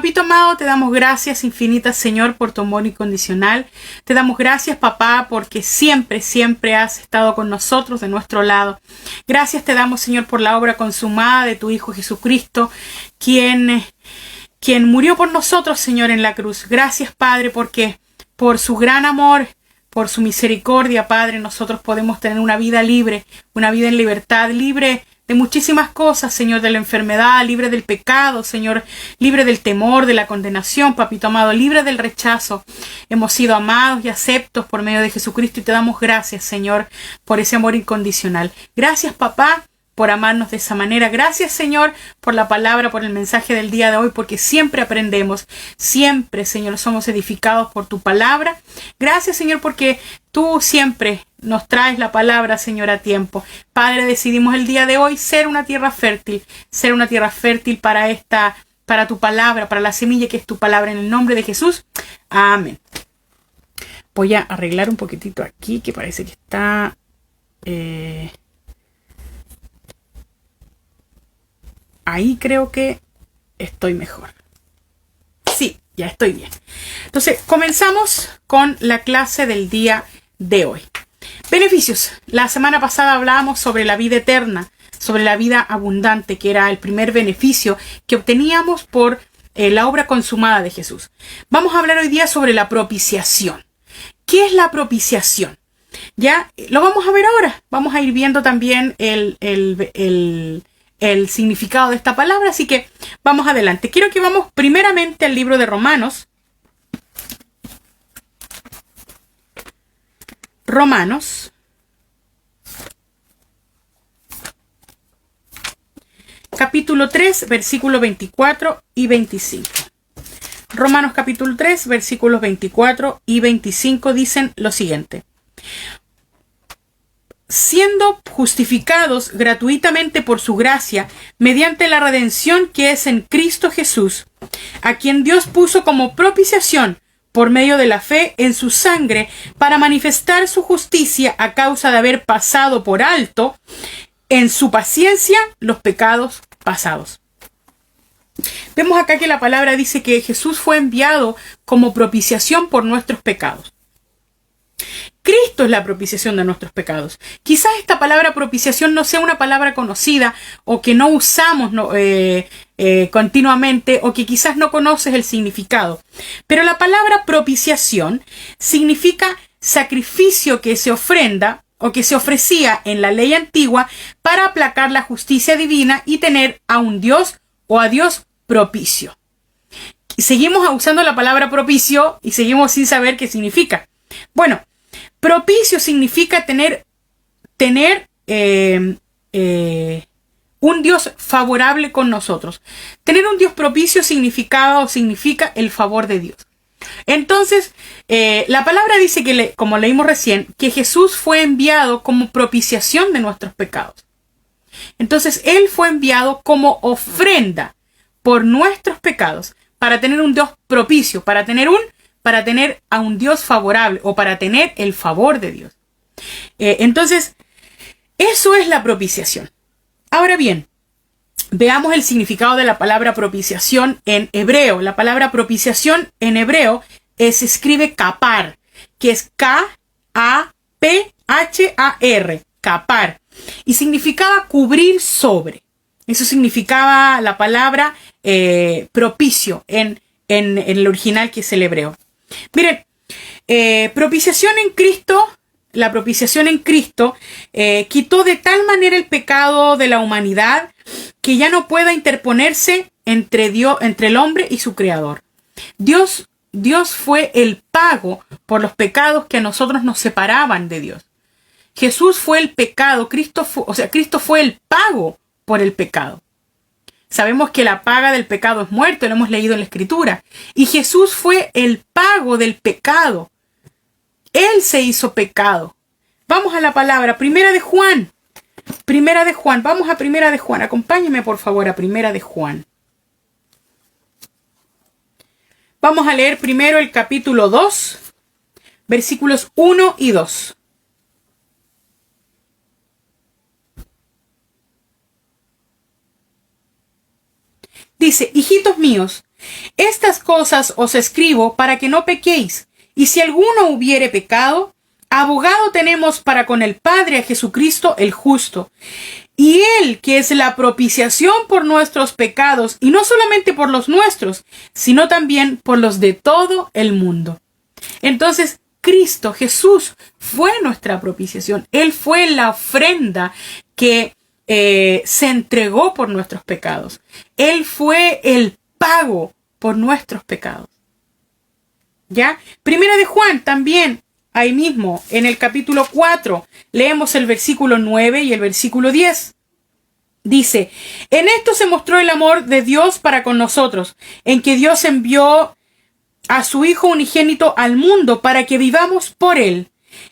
Papito amado, te damos gracias infinitas, Señor, por tu amor incondicional. Te damos gracias, papá, porque siempre, siempre has estado con nosotros, de nuestro lado. Gracias te damos, Señor, por la obra consumada de tu Hijo Jesucristo, quien murió por nosotros, Señor, en la cruz. Gracias, Padre, porque por su gran amor, por su misericordia, Padre, nosotros podemos tener una vida libre, una vida en libertad, libre de muchísimas cosas, Señor, de la enfermedad, libre del pecado, Señor, libre del temor, de la condenación, papito amado, libre del rechazo. Hemos sido amados y aceptos por medio de Jesucristo y te damos gracias, Señor, por ese amor incondicional. Gracias, papá, por amarnos de esa manera. Gracias, Señor, por la palabra, por el mensaje del día de hoy, porque siempre aprendemos, siempre, Señor, somos edificados por tu palabra. Gracias, Señor, porque tú siempre nos traes la palabra, Señor, a tiempo. Padre, decidimos el día de hoy ser una tierra fértil para tu palabra, para la semilla que es tu palabra, en el nombre de Jesús. Amén. Voy a arreglar un poquitito aquí, que parece que está... Ahí creo que estoy mejor. Sí, ya estoy bien. Entonces, comenzamos con la clase del día de hoy. Beneficios. La semana pasada hablábamos sobre la vida eterna, sobre la vida abundante, que era el primer beneficio que obteníamos por la obra consumada de Jesús. Vamos a hablar hoy día sobre la propiciación. ¿Qué es la propiciación? Ya lo vamos a ver ahora. Vamos a ir viendo también el significado de esta palabra, así que vamos adelante. Quiero que vamos primeramente al libro de Romanos. Romanos. Capítulo 3, versículos 24 y 25. Romanos capítulo 3, versículos 24 y 25 dicen lo siguiente. Siendo justificados gratuitamente por su gracia, mediante la redención que es en Cristo Jesús, a quien Dios puso como propiciación por medio de la fe en su sangre, para manifestar su justicia a causa de haber pasado por alto en su paciencia los pecados pasados. Vemos acá que la palabra dice que Jesús fue enviado como propiciación por nuestros pecados. Cristo es la propiciación de nuestros pecados. Quizás esta palabra propiciación no sea una palabra conocida o que no usamos continuamente, o que quizás no conoces el significado. Pero la palabra propiciación significa sacrificio que se ofrenda o que se ofrecía en la ley antigua para aplacar la justicia divina y tener a un Dios o a Dios propicio. Seguimos usando la palabra propicio y seguimos sin saber qué significa. Bueno, propicio significa tener un Dios favorable con nosotros. Tener un Dios propicio significa el favor de Dios. Entonces, la palabra dice que, como leímos recién, que Jesús fue enviado como propiciación de nuestros pecados. Entonces, Él fue enviado como ofrenda por nuestros pecados para tener un Dios propicio, para tener a un Dios favorable o para tener el favor de Dios. Entonces, eso es la propiciación. Ahora bien, veamos el significado de la palabra propiciación en hebreo. La palabra propiciación en hebreo se escribe kapar, que es K-A-P-H-A-R, kapar, y significaba cubrir sobre. Eso significaba la palabra propicio en el original, que es el hebreo. Miren, propiciación en Cristo, la propiciación en Cristo quitó de tal manera el pecado de la humanidad que ya no pueda interponerse entre el hombre y su creador. Dios fue el pago por los pecados que a nosotros nos separaban de Dios. Jesús fue el pecado, Cristo fue el pago por el pecado. Sabemos que la paga del pecado es muerte, lo hemos leído en la Escritura. Y Jesús fue el pago del pecado. Él se hizo pecado. Vamos a la palabra, Primera de Juan. Vamos a Primera de Juan. Acompáñenme, por favor, a Primera de Juan. Vamos a leer primero el capítulo 2, versículos 1 y 2. Dice: hijitos míos, Estas cosas os escribo para que no pequéis. Y si alguno hubiere pecado, abogado tenemos para con el Padre, a Jesucristo el justo. Y Él, que es la propiciación por nuestros pecados, y no solamente por los nuestros, sino también por los de todo el mundo. Entonces, Cristo, Jesús, fue nuestra propiciación. Él fue la ofrenda que se entregó por nuestros pecados. Él fue el pago por nuestros pecados. ¿Ya? Primera de Juan también, ahí mismo, en el capítulo 4, leemos el versículo 9 y el versículo 10. Dice, en esto se mostró el amor de Dios para con nosotros, en que Dios envió a su Hijo unigénito al mundo para que vivamos por Él.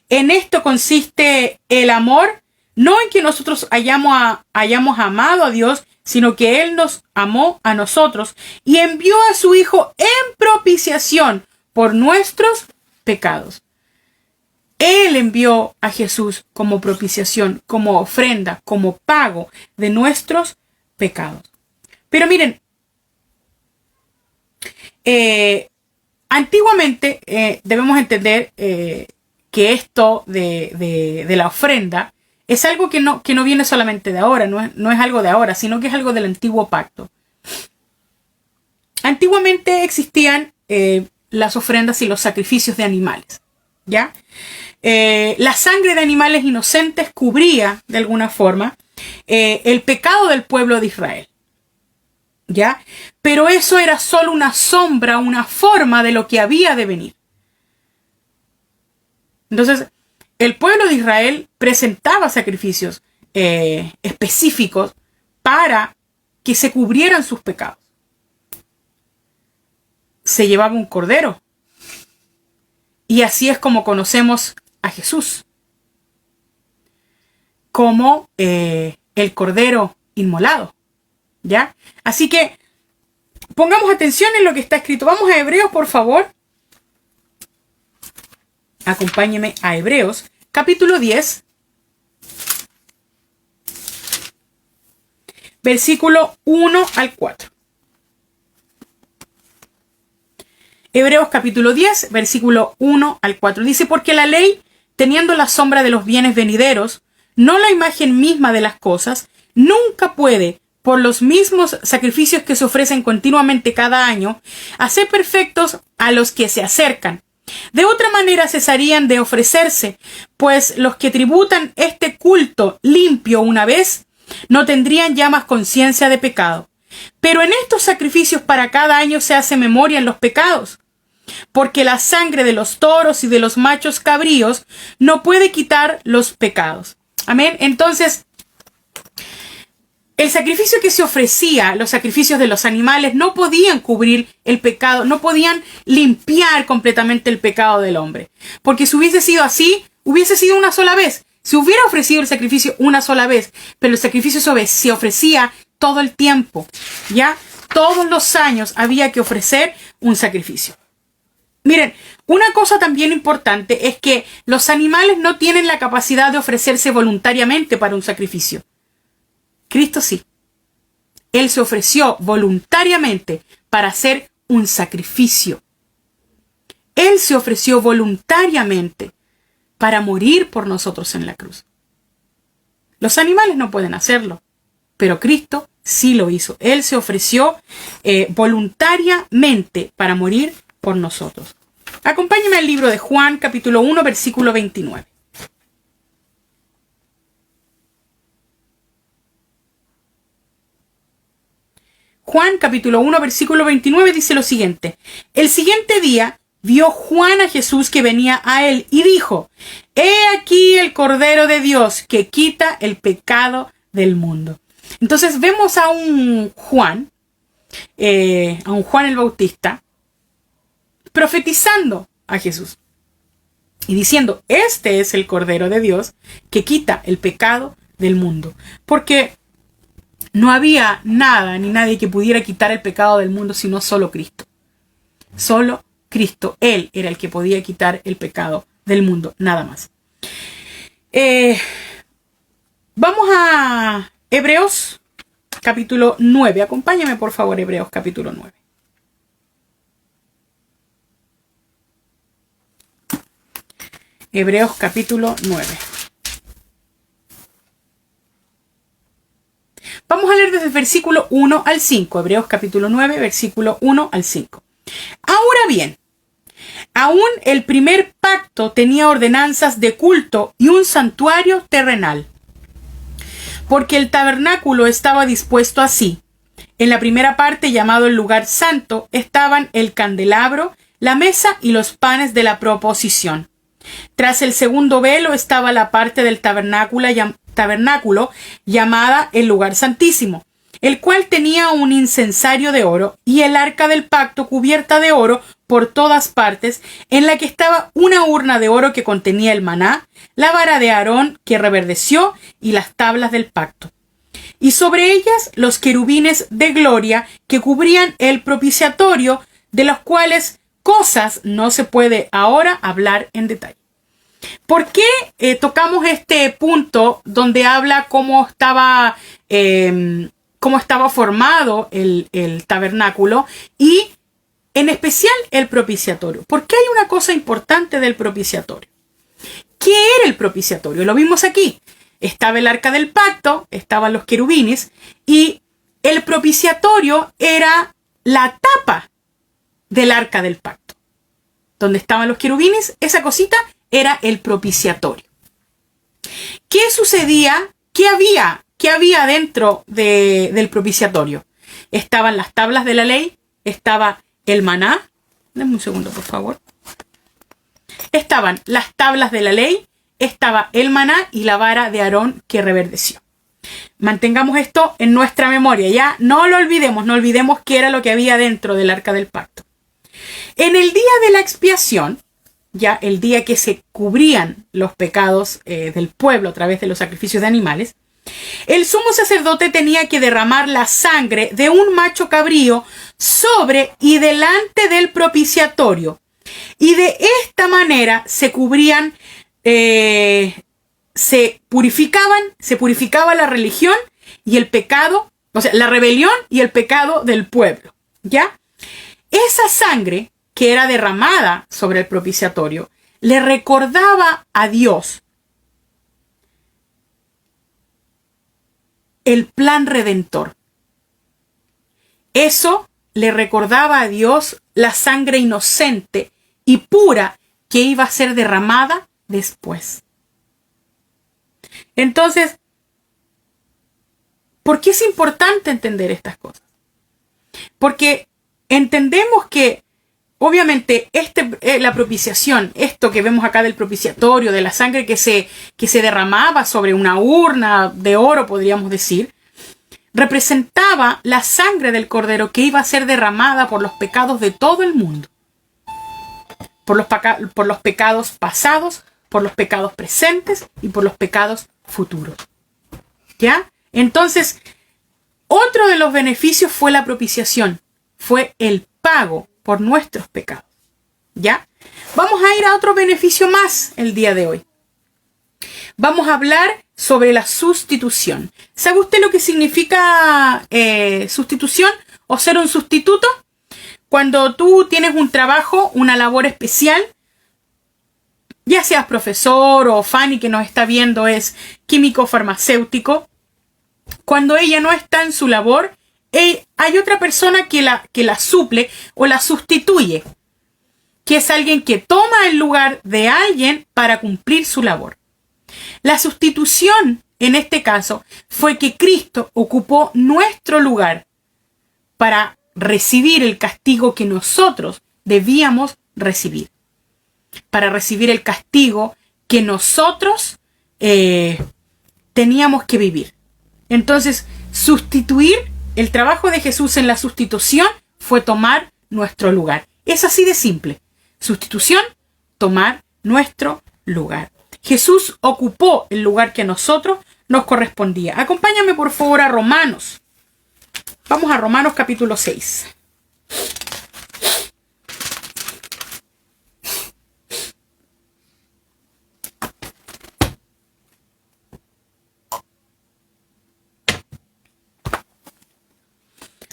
En esto consiste el amor, no en que nosotros hayamos amado a Dios, sino que Él nos amó a nosotros y envió a su Hijo en propiciación por nuestros pecados. Él envió a Jesús como propiciación, como ofrenda, como pago de nuestros pecados. Pero miren, antiguamente debemos entender que esto de la ofrenda es algo que no viene solamente de ahora, no es algo de ahora, sino que es algo del antiguo pacto. Antiguamente existían las ofrendas y los sacrificios de animales, ¿ya? La sangre de animales inocentes cubría, de alguna forma, el pecado del pueblo de Israel, ¿ya? Pero eso era solo una sombra, una forma de lo que había de venir. Entonces, el pueblo de Israel presentaba sacrificios específicos para que se cubrieran sus pecados. Se llevaba un cordero. Y así es como conocemos a Jesús. Como el cordero inmolado. ¿Ya? Así que pongamos atención en lo que está escrito. Vamos a Hebreos, por favor. Acompáñeme a Hebreos, capítulo 10. Versículo 1 al 4. Hebreos capítulo 10, versículo 1 al 4. Dice, porque la ley, teniendo la sombra de los bienes venideros, no la imagen misma de las cosas, nunca puede, por los mismos sacrificios que se ofrecen continuamente cada año, hacer perfectos a los que se acercan. De otra manera cesarían de ofrecerse, pues los que tributan este culto limpio una vez, no tendrían ya más conciencia de pecado. Pero en estos sacrificios para cada año se hace memoria en los pecados, porque la sangre de los toros y de los machos cabríos no puede quitar los pecados. Amén. Entonces, el sacrificio que se ofrecía, los sacrificios de los animales, no podían cubrir el pecado, no podían limpiar completamente el pecado del hombre. Porque si hubiese sido así, hubiese sido una sola vez. Si hubiera ofrecido el sacrificio una sola vez, pero el sacrificio se ofrecía todo el tiempo, ¿ya? Todos los años había que ofrecer un sacrificio. Miren, una cosa también importante es que los animales no tienen la capacidad de ofrecerse voluntariamente para un sacrificio. Cristo sí. Él se ofreció voluntariamente para hacer un sacrificio. Él se ofreció voluntariamente para morir por nosotros en la cruz. Los animales no pueden hacerlo, pero Cristo sí lo hizo. Él se ofreció voluntariamente para morir por nosotros. Acompáñenme al libro de Juan, capítulo 1, versículo 29. Juan, capítulo 1, versículo 29 dice lo siguiente. El siguiente día vio Juan a Jesús que venía a él y dijo, he aquí el Cordero de Dios que quita el pecado del mundo. Entonces vemos a un Juan el Bautista, profetizando a Jesús y diciendo, este es el Cordero de Dios que quita el pecado del mundo. Porque no había nada ni nadie que pudiera quitar el pecado del mundo sino solo Cristo. Solo Cristo. Él era el que podía quitar el pecado del mundo, nada más. Vamos a Hebreos capítulo 9. Acompáñame por favor, Hebreos capítulo 9. Hebreos capítulo 9. Vamos a leer desde el versículo 1 al 5. Hebreos capítulo 9, versículo 1 al 5. Ahora bien, aún el primer pacto tenía ordenanzas de culto y un santuario terrenal, porque el tabernáculo estaba dispuesto así. En la primera parte, llamado el lugar santo, estaban el candelabro, la mesa y los panes de la proposición. Tras el segundo velo estaba la parte del tabernáculo llamada el lugar santísimo, el cual tenía un incensario de oro y el arca del pacto cubierta de oro por todas partes, en la que estaba una urna de oro que contenía el maná, la vara de Aarón que reverdeció y las tablas del pacto. Y sobre ellas los querubines de gloria que cubrían el propiciatorio, de los cuales cosas no se puede ahora hablar en detalle. ¿Por qué tocamos este punto donde habla cómo estaba formado el tabernáculo y en especial el propiciatorio? Porque hay una cosa importante del propiciatorio. ¿Qué era el propiciatorio? Lo vimos aquí. Estaba el arca del pacto, estaban los querubines y el propiciatorio era la tapa del arca del pacto. Donde estaban los querubines, esa cosita era el propiciatorio. ¿Qué sucedía? ¿Qué había dentro del propiciatorio? Estaban las tablas de la ley, estaba el maná. Dame un segundo, por favor. Estaban las tablas de la ley, estaba el maná y la vara de Aarón que reverdeció. Mantengamos esto en nuestra memoria, ya no lo olvidemos, no olvidemos qué era lo que había dentro del arca del pacto. En el día de la expiación, ya el día que se cubrían los pecados del pueblo a través de los sacrificios de animales, el sumo sacerdote tenía que derramar la sangre de un macho cabrío sobre y delante del propiciatorio. Y de esta manera se cubrían, se purificaba la religión y el pecado, o sea, la rebelión y el pecado del pueblo, ¿ya? Esa sangre que era derramada sobre el propiciatorio le recordaba a Dios el plan redentor. Eso le recordaba a Dios la sangre inocente y pura que iba a ser derramada después. Entonces, ¿por qué es importante entender estas cosas? Porque entendemos que obviamente la propiciación, esto que vemos acá del propiciatorio, de la sangre que se derramaba sobre una urna de oro, podríamos decir, representaba la sangre del Cordero que iba a ser derramada por los pecados de todo el mundo. Por los pecados pasados, por los pecados presentes y por los pecados futuros. ¿Ya? Entonces, otro de los beneficios fue la propiciación, fue el pago por nuestros pecados. ¿Ya? Vamos a ir a otro beneficio más el día de hoy. Vamos a hablar sobre la sustitución. ¿Sabe usted lo que significa sustitución o ser un sustituto? Cuando tú tienes un trabajo, una labor especial, ya seas profesor o Fanny que nos está viendo es químico farmacéutico, cuando ella no está en su labor, hay otra persona que la suple o la sustituye, que es alguien que toma el lugar de alguien para cumplir su labor. La sustitución, en este caso, fue que Cristo ocupó nuestro lugar para recibir el castigo que nosotros debíamos recibir. Para recibir el castigo que nosotros teníamos que vivir. Entonces, el trabajo de Jesús en la sustitución fue tomar nuestro lugar. Es así de simple. Sustitución, tomar nuestro lugar. Jesús ocupó el lugar que a nosotros nos correspondía. Acompáñame por favor a Romanos. Vamos a Romanos capítulo 6.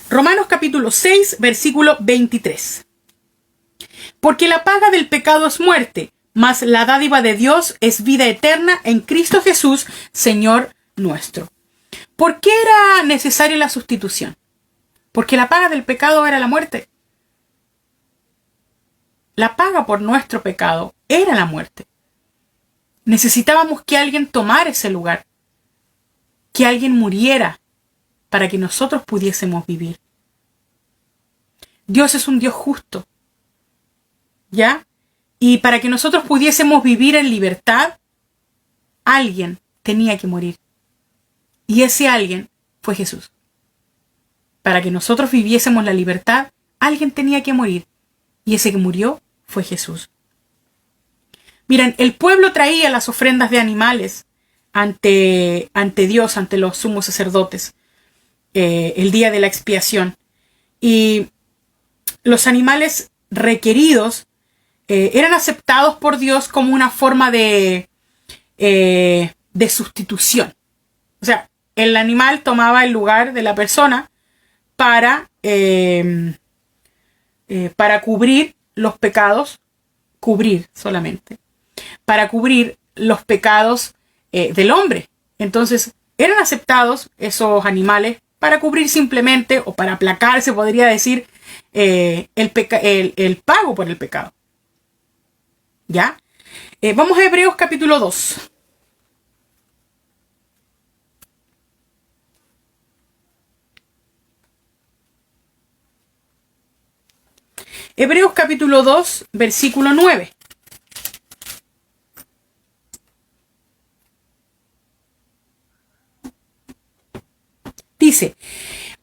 Romanos capítulo 6, versículo 23. Porque la paga del pecado es muerte, mas la dádiva de Dios es vida eterna en Cristo Jesús, Señor nuestro. ¿Por qué era necesaria la sustitución? Porque la paga del pecado era la muerte. La paga por nuestro pecado era la muerte. Necesitábamos que alguien tomara ese lugar, que alguien muriera para que nosotros pudiésemos vivir. Dios es un Dios justo, ¿ya? Y para que nosotros pudiésemos vivir en libertad, alguien tenía que morir. Y ese alguien fue Jesús. Para que nosotros viviésemos la libertad, alguien tenía que morir. Y ese que murió fue Jesús. Miren, el pueblo traía las ofrendas de animales ante Dios, ante los sumos sacerdotes, el día de la expiación. Y los animales requeridos eran aceptados por Dios como una forma de sustitución. O sea, el animal tomaba el lugar de la persona para cubrir los pecados, para cubrir los pecados del hombre. Entonces, eran aceptados esos animales para cubrir simplemente, o para aplacar, se podría decir, el pago por el pecado. ¿Ya? Vamos a Hebreos capítulo 2. Hebreos capítulo 2, versículo 9. Dice,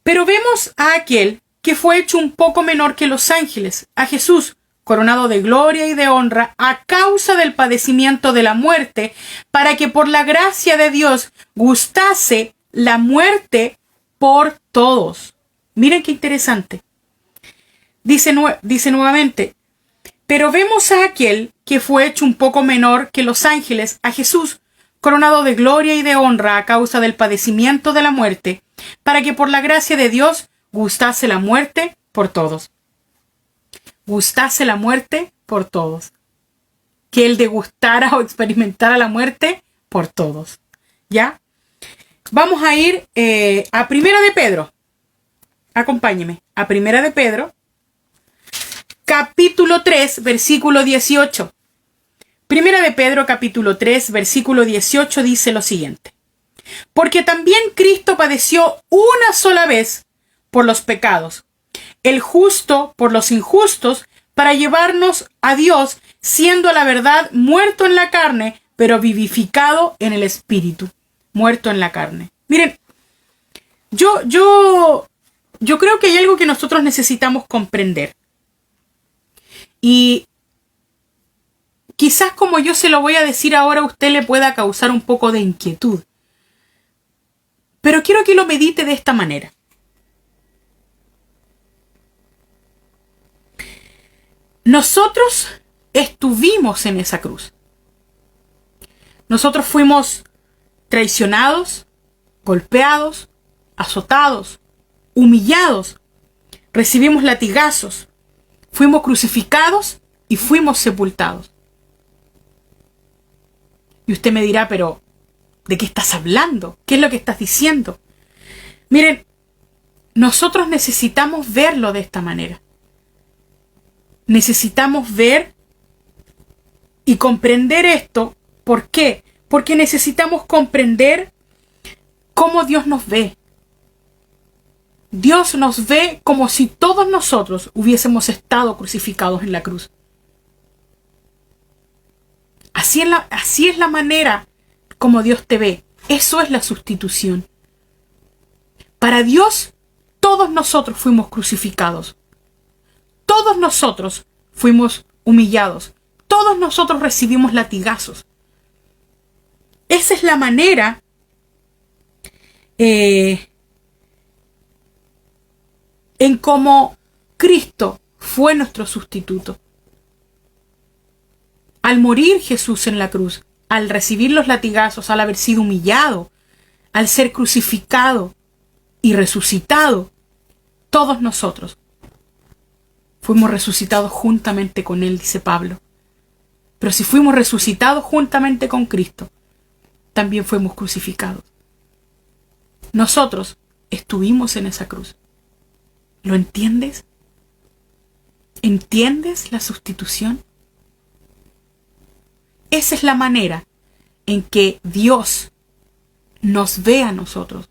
pero vemos a aquel que fue hecho un poco menor que los ángeles, a Jesús, coronado de gloria y de honra a causa del padecimiento de la muerte, para que por la gracia de Dios gustase la muerte por todos. Miren qué interesante. Dice nuevamente, pero vemos a aquel que fue hecho un poco menor que los ángeles, a Jesús, coronado de gloria y de honra a causa del padecimiento de la muerte, para que por la gracia de Dios gustase la muerte por todos. Gustase la muerte por todos. Que él degustara o experimentara la muerte por todos. ¿Ya? Vamos a ir a Primera de Pedro. Acompáñeme. A Primera de Pedro, capítulo 3, versículo 18. Primera de Pedro, capítulo 3, versículo 18 dice lo siguiente. Porque también Cristo padeció una sola vez por los pecados, el justo por los injustos, para llevarnos a Dios, siendo a la verdad muerto en la carne, pero vivificado en el espíritu. Muerto en la carne. Miren, yo creo que hay algo que nosotros necesitamos comprender. Y quizás como yo se lo voy a decir ahora, a usted le pueda causar un poco de inquietud. Pero quiero que lo medite de esta manera. Nosotros estuvimos en esa cruz. Nosotros fuimos traicionados, golpeados, azotados, humillados. Recibimos latigazos. Fuimos crucificados y fuimos sepultados. Y usted me dirá, pero ¿de qué estás hablando? ¿Qué es lo que estás diciendo? Miren, nosotros necesitamos verlo de esta manera. Necesitamos ver y comprender esto. ¿Por qué? Porque necesitamos comprender cómo Dios nos ve. Dios nos ve como si todos nosotros hubiésemos estado crucificados en la cruz. Así es la manera como Dios te ve. Eso es la sustitución. Para Dios, todos nosotros fuimos crucificados. Todos nosotros fuimos humillados. Todos nosotros recibimos latigazos. Esa es la manera en cómo Cristo fue nuestro sustituto. Al morir Jesús en la cruz, al recibir los latigazos, al haber sido humillado, al ser crucificado y resucitado, todos nosotros fuimos resucitados juntamente con Él, dice Pablo. Pero si fuimos resucitados juntamente con Cristo, también fuimos crucificados. Nosotros estuvimos en esa cruz. ¿Lo entiendes? ¿Entiendes la sustitución? Esa es la manera en que Dios nos ve a nosotros,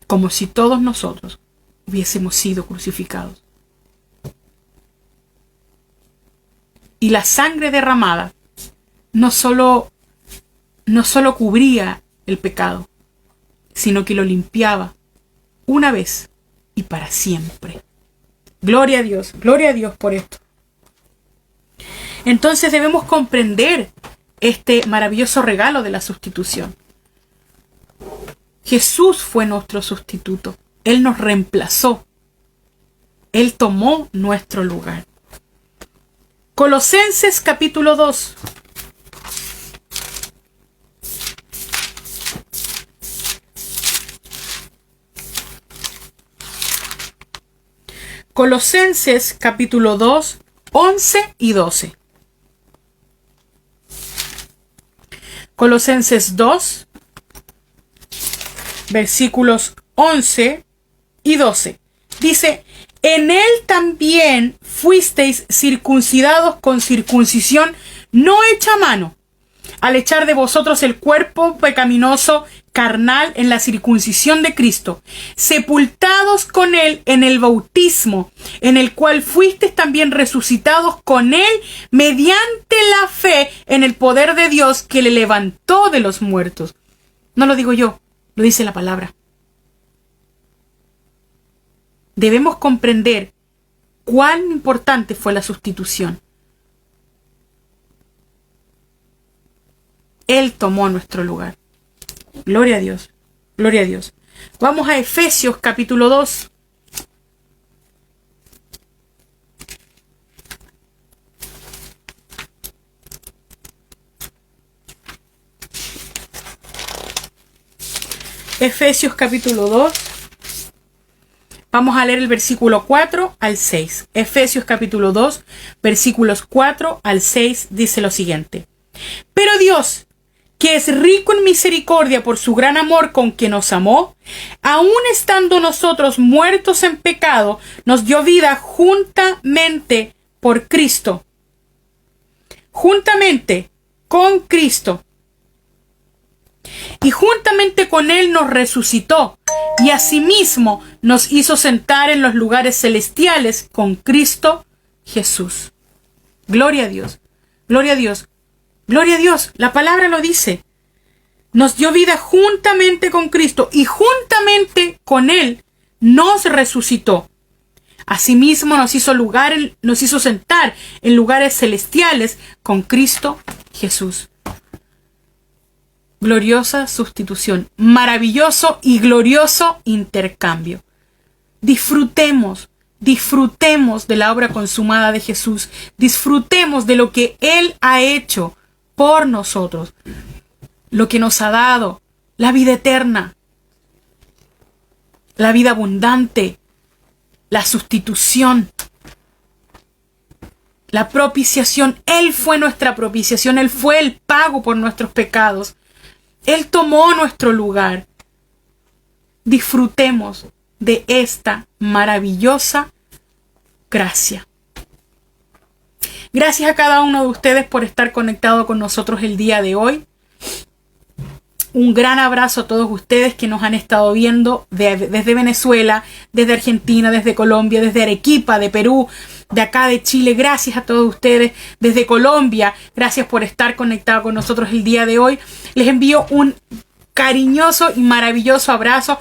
como si todos nosotros hubiésemos sido crucificados. Y la sangre derramada no solo cubría el pecado, sino que lo limpiaba una vez y para siempre. Gloria a Dios por esto. Entonces debemos comprender este maravilloso regalo de la sustitución. Jesús fue nuestro sustituto. Él nos reemplazó. Él tomó nuestro lugar. Colosenses capítulo 2. Colosenses capítulo 2, 11 y 12. Colosenses 2, versículos 11 y 12. Dice: en él también fuisteis circuncidados con circuncisión no hecha a mano, al echar de vosotros el cuerpo pecaminoso carnal en la circuncisión de Cristo, sepultados con él en el bautismo, en el cual fuisteis también resucitados con él mediante la fe en el poder de Dios que le levantó de los muertos. No lo digo yo, lo dice la palabra. Debemos comprender cuán importante fue la sustitución. Él tomó nuestro lugar. Gloria a Dios. Gloria a Dios. Vamos a Efesios capítulo 2. Efesios capítulo 2. Vamos a leer el versículo 4 al 6. Efesios capítulo 2, versículos 4 al 6 dice lo siguiente. Pero Dios, que es rico en misericordia por su gran amor con que nos amó, aun estando nosotros muertos en pecado, nos dio vida juntamente por Cristo. Juntamente con Cristo. Y juntamente con Él nos resucitó, y asimismo nos hizo sentar en los lugares celestiales con Cristo Jesús. Gloria a Dios, gloria a Dios, gloria a Dios. La palabra lo dice. Nos dio vida juntamente con Cristo y juntamente con Él nos resucitó. Asimismo nos hizo sentar en lugares celestiales con Cristo Jesús. Gloriosa sustitución, maravilloso y glorioso intercambio. Disfrutemos de la obra consumada de Jesús. Disfrutemos de lo que Él ha hecho por nosotros. Lo que nos ha dado, la vida eterna, la vida abundante, la sustitución, la propiciación. Él fue nuestra propiciación, Él fue el pago por nuestros pecados. Él tomó nuestro lugar. Disfrutemos de esta maravillosa gracia. Gracias a cada uno de ustedes por estar conectado con nosotros el día de hoy. Un gran abrazo a todos ustedes que nos han estado viendo desde Venezuela, desde Argentina, desde Colombia, desde Arequipa, de Perú, de acá de Chile. Gracias a todos ustedes desde Colombia. Gracias por estar conectados con nosotros el día de hoy. Les envío un cariñoso y maravilloso abrazo.